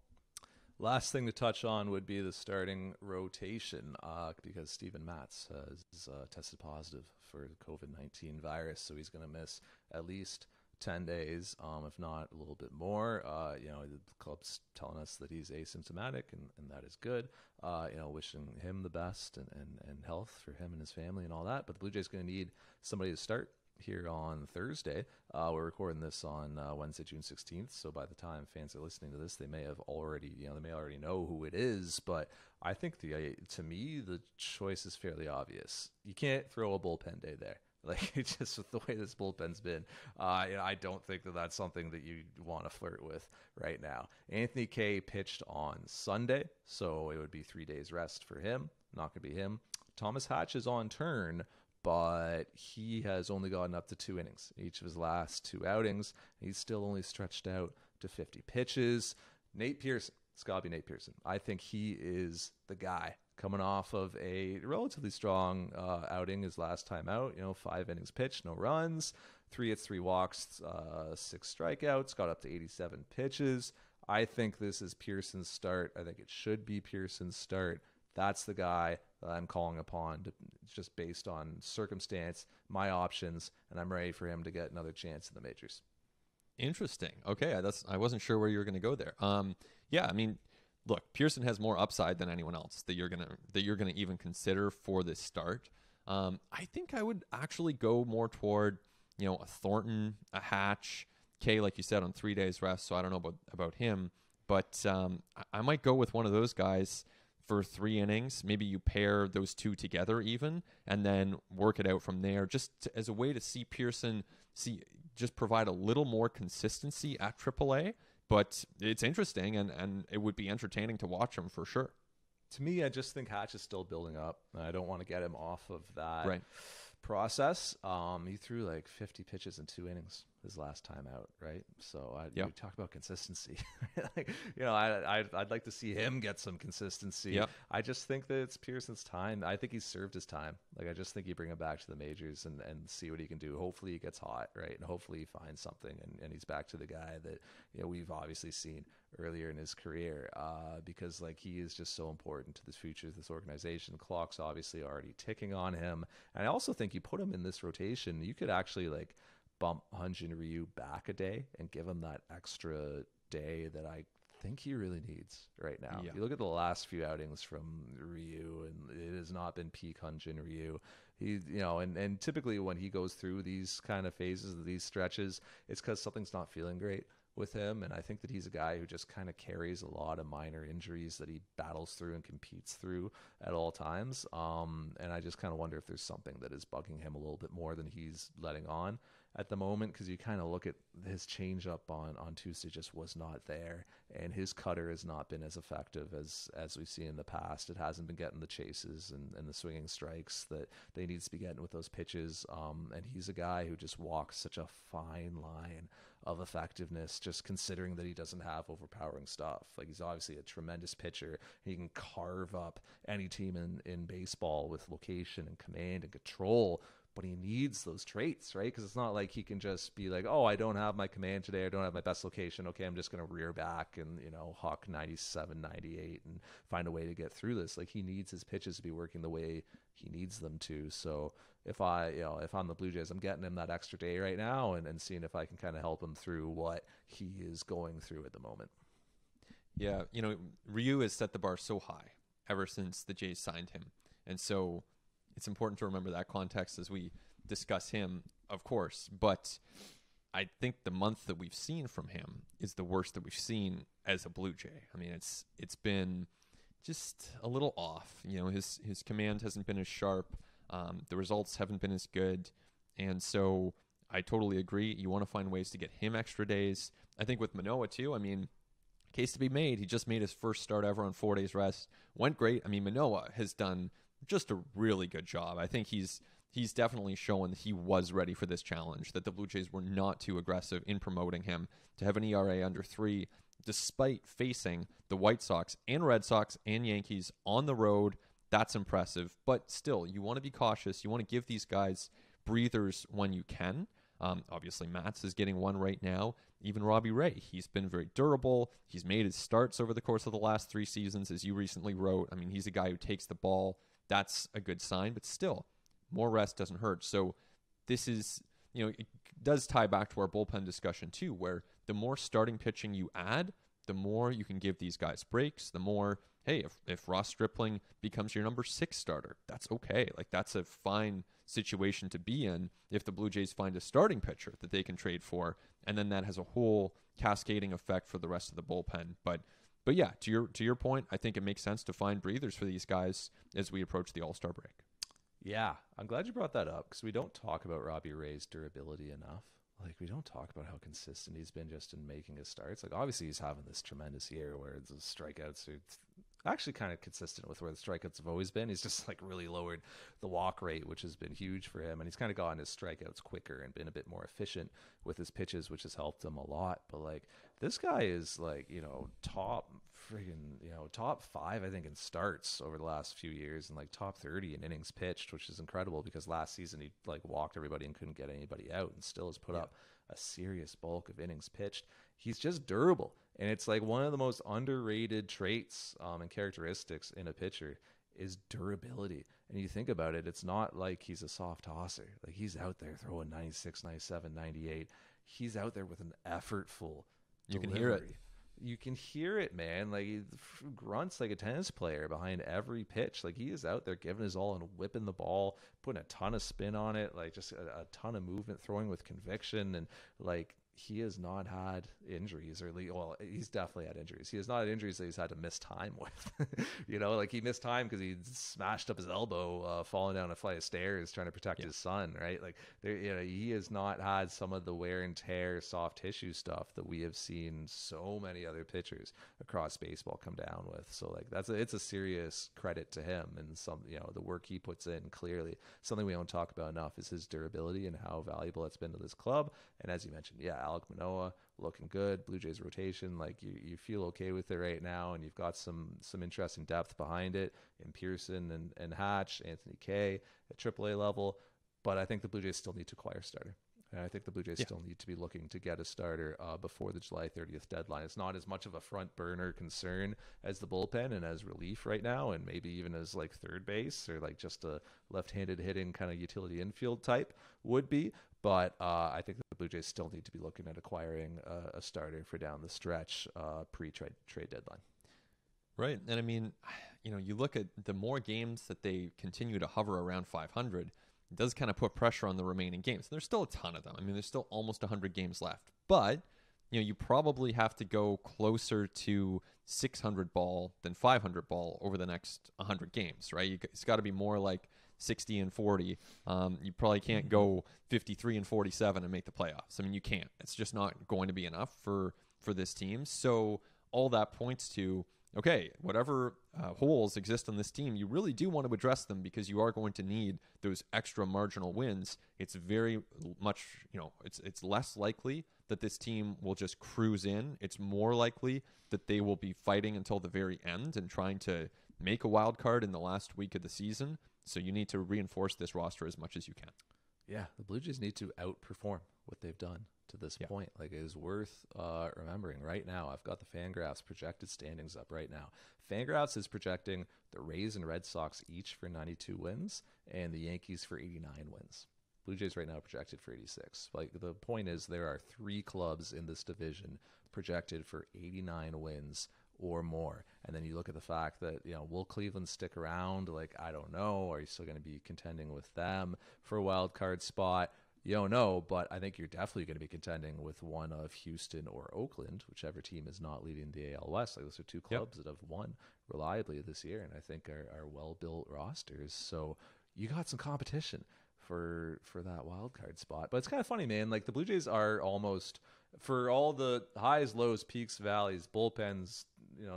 Last thing to touch on would be the starting rotation because Steven Matz has tested positive for the COVID-19 virus, so he's going to miss at least 10 days, if not a little bit more. The club's telling us that he's asymptomatic, and that is good. Wishing him the best and health for him and his family and all that. But the Blue Jays going to need somebody to start here on Thursday. We're recording this on Wednesday, June 16th. So by the time fans are listening to this, they may already know who it is. But I think to me, the choice is fairly obvious. You can't throw a bullpen day there. Like, just with the way this bullpen's been, I don't think that that's something that you want to flirt with right now. Anthony Kay pitched on Sunday, so it would be 3 days rest for him. Not going to be him. Thomas Hatch is on turn, but he has only gotten up to 2 innings each of his last 2 outings. He's still only stretched out to 50 pitches. Nate Pearson. It's got to be Nate Pearson. I think he is the guy coming off of a relatively strong outing his last time out. 5 innings pitched, no runs, 3 hits, 3 walks, 6 strikeouts, got up to 87 pitches. I think this is Pearson's start. I think it should be Pearson's start. That's the guy that I'm calling upon, just based on circumstance, my options, and I'm ready for him to get another chance in the majors. Interesting. Okay, I wasn't sure where you were going to go there. Yeah, I mean, look, Pearson has more upside than anyone else that you're gonna even consider for this start. I think I would actually go more toward a Thornton, a Hatch, Kay, like you said, on 3 days rest. So I don't know about him, but I might go with one of those guys for 3 innings. Maybe you pair those 2 together even, and then work it out from there, as a way to see Pearson just provide a little more consistency at AAA. But it's interesting, and it would be entertaining to watch him for sure. To me, I just think Hatch is still building up. I don't want to get him off of that process. He threw like 50 pitches in 2 innings his last time out, right? So we talk about consistency. I'd like to see him get some consistency. Yep. I just think that it's Pearson's time. I think he's served his time. Like, I just think you bring him back to the majors and see what he can do. Hopefully he gets hot, right? And hopefully he finds something and he's back to the guy that we've obviously seen earlier in his career, because like he is just so important to the future of this organization. Clock's obviously already ticking on him, and I also think you put him in this rotation, you could actually like bump Hyun-Jin Ryu back a day and give him that extra day that I think he really needs right now. Yeah. You look at the last few outings from Ryu, and it has not been peak Hyun-Jin Ryu. He, and typically when he goes through these kind of phases, these stretches, it's because something's not feeling great with him. And I think that he's a guy who just kind of carries a lot of minor injuries that he battles through and competes through at all times. And I just kind of wonder if there's something that is bugging him a little bit more than he's letting on at the moment, because you kind of look at his changeup on Tuesday just was not there, and his cutter has not been as effective as we've seen in the past. It hasn't been getting the chases and the swinging strikes that they needs to be getting with those pitches. And he's a guy who just walks such a fine line of effectiveness, just considering that he doesn't have overpowering stuff. Like, he's obviously a tremendous pitcher. He can carve up any team in baseball with location and command and control, but he needs those traits, right? Because it's not like he can just be like, oh, I don't have my command today, I don't have my best location, okay, I'm just going to rear back and, hawk 97, 98 and find a way to get through this. Like, he needs his pitches to be working the way he needs them to. So if I'm the Blue Jays, I'm getting him that extra day right now and seeing if I can kind of help him through what he is going through at the moment. Yeah, Ryu has set the bar so high ever since the Jays signed him. And so it's important to remember that context as we discuss him, of course. But I think the month that we've seen from him is the worst that we've seen as a Blue Jay. I mean, it's been just a little off. His command hasn't been as sharp. The results haven't been as good. And so I totally agree. You want to find ways to get him extra days. I think with Manoah, too, I mean, case to be made. He just made his first start ever on 4 days rest. Went great. I mean, Manoah has done just a really good job. I think he's definitely shown that he was ready for this challenge, that the Blue Jays were not too aggressive in promoting him. To have an ERA under 3, despite facing the White Sox and Red Sox and Yankees on the road, that's impressive. But still, you want to be cautious. You want to give these guys breathers when you can. Obviously, Matz is getting one right now. Even Robbie Ray, he's been very durable. He's made his starts over the course of the last 3 seasons, as you recently wrote. I mean, he's a guy who takes the ball. That's a good sign, but still, more rest doesn't hurt. So this is, it does tie back to our bullpen discussion too, where the more starting pitching you add, the more you can give these guys breaks, the more, hey, if Ross Stripling becomes your number 6 starter, that's okay. Like, that's a fine situation to be in if the Blue Jays find a starting pitcher that they can trade for, and then that has a whole cascading effect for the rest of the bullpen. But yeah, to your point, I think it makes sense to find breathers for these guys as we approach the All-Star break. Yeah, I'm glad you brought that up, because we don't talk about Robbie Ray's durability enough. Like, we don't talk about how consistent he's been just in making his starts. Like, obviously he's having this tremendous year where the strikeouts are actually kind of consistent with where the strikeouts have always been. He's just like really lowered the walk rate, which has been huge for him. And he's kind of gotten his strikeouts quicker and been a bit more efficient with his pitches, which has helped him a lot. But like, this guy is like, top 5, I think, in starts over the last few years, and like top 30 in innings pitched, which is incredible because last season he like walked everybody and couldn't get anybody out, and still has put up a serious bulk of innings pitched. He's just durable. And it's like one of the most underrated traits and characteristics in a pitcher is durability. And you think about it, it's not like he's a soft tosser. Like, he's out there throwing 96, 97, 98. He's out there with an effortful delivery. You can hear it. You can hear it, man. Like, he grunts like a tennis player behind every pitch. Like, he is out there giving his all and whipping the ball, putting a ton of spin on it, like just a ton of movement, throwing with conviction. And like, he has not had injuries, well, he's definitely had injuries. He has not had injuries that he's had to miss time with. Like, he missed time because he smashed up his elbow falling down a flight of stairs trying to protect his son, right? Like, he has not had some of the wear and tear soft tissue stuff that we have seen so many other pitchers across baseball come down with. So like, it's a serious credit to him, and the work he puts in. Clearly, something we don't talk about enough is his durability and how valuable it's been to this club. And as you mentioned, Alek Manoah looking good. Blue Jays rotation, like, you feel okay with it right now, and you've got some interesting depth behind it in Pearson and Hatch, Anthony Kay at AAA level. But I think the Blue Jays still need to acquire a starter. And I think the Blue Jays still need to be looking to get a starter before the July 30th deadline. It's not as much of a front burner concern as the bullpen and as relief right now, and maybe even as like third base or like just a left-handed hitting kind of utility infield type would be. But I think the Blue Jays still need to be looking at acquiring a starter for down the stretch pre-trade deadline. Right. And I mean, you look at the more games that they continue to hover around 500, it does kind of put pressure on the remaining games. There's still a ton of them. I mean, there's still almost 100 games left. But, you probably have to go closer to 600 ball than 500 ball over the next 100 games, right? It's got to be more like 60 and 40. You probably can't go 53 and 47 and make the playoffs. I mean, you can't. It's just not going to be enough for this team. So all that points to, okay, whatever holes exist on this team, you really do want to address them, because you are going to need those extra marginal wins. It's very much, it's less likely that this team will just cruise in. It's more likely that they will be fighting until the very end and trying to make a wild card in the last week of the season. So you need to reinforce this roster as much as you can. Yeah, the Blue Jays need to outperform what they've done to this point. Like, it is worth remembering right now. I've got the Fangraphs projected standings up right now. Fangraphs is projecting the Rays and Red Sox each for 92 wins and the Yankees for 89 wins. Blue Jays right now projected for 86. Like, the point is, there are 3 clubs in this division projected for 89 wins or more. And then you look at the fact that, will Cleveland stick around? Like, I don't know. Are you still going to be contending with them for a wild card spot? You don't know, but I think you're definitely going to be contending with one of Houston or Oakland, whichever team is not leading the AL West. Like, those are 2 clubs that have won reliably this year, and I think are well-built rosters. So you got some competition for that wild card spot. But it's kind of funny, man. Like, the Blue Jays are almost, for all the highs, lows, peaks, valleys, bullpens,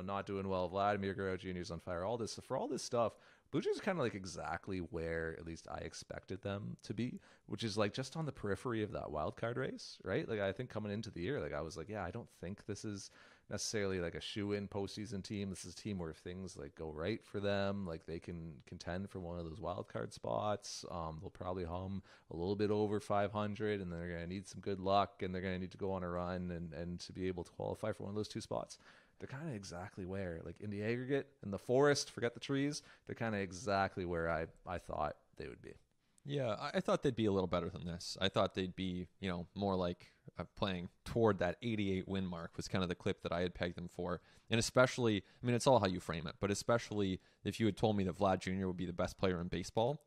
not doing well, Vladimir Guerrero Jr. is on fire, for all this stuff, Blue Jays are kind of like exactly where at least I expected them to be, which is like just on the periphery of that wild card race, right? Like, I think coming into the year, like, I was like, I don't think this is necessarily like a shoe-in postseason team. This is a team where if things like go right for them, like they can contend for one of those wild card spots. They'll probably hum a little bit over 500, and they're going to need some good luck, and they're going to need to go on a run and to be able to qualify for one of those two spots. They're kind of exactly where, like in the aggregate, in the forest, forget the trees, they're kind of exactly where I thought they would be. Yeah, I thought they'd be a little better than this. I thought they'd be, more like playing toward that 88 win mark was kind of the clip that I had pegged them for. And especially, I mean, it's all how you frame it, but especially if you had told me that Vlad Jr. would be the best player in baseball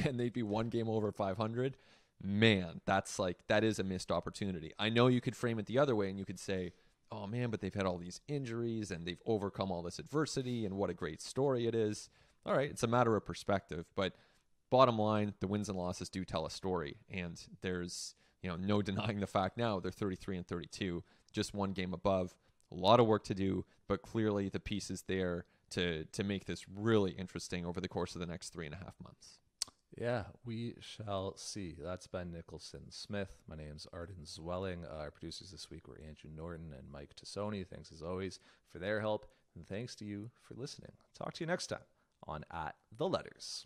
and they'd be one game over 500, man, that is a missed opportunity. I know you could frame it the other way and you could say, oh man, but they've had all these injuries and they've overcome all this adversity and what a great story it is. All right, it's a matter of perspective, but bottom line, the wins and losses do tell a story, and there's no denying the fact now they're 33 and 32, just one game above. A lot of work to do, but clearly the pieces there to make this really interesting over the course of the next 3.5 months. Yeah, we shall see. That's Ben Nicholson-Smith. My name's Arden Zwelling. Our producers this week were Andrew Norton and Mike Tassoni. Thanks as always for their help, and thanks to you for listening. Talk to you next time on At the Letters.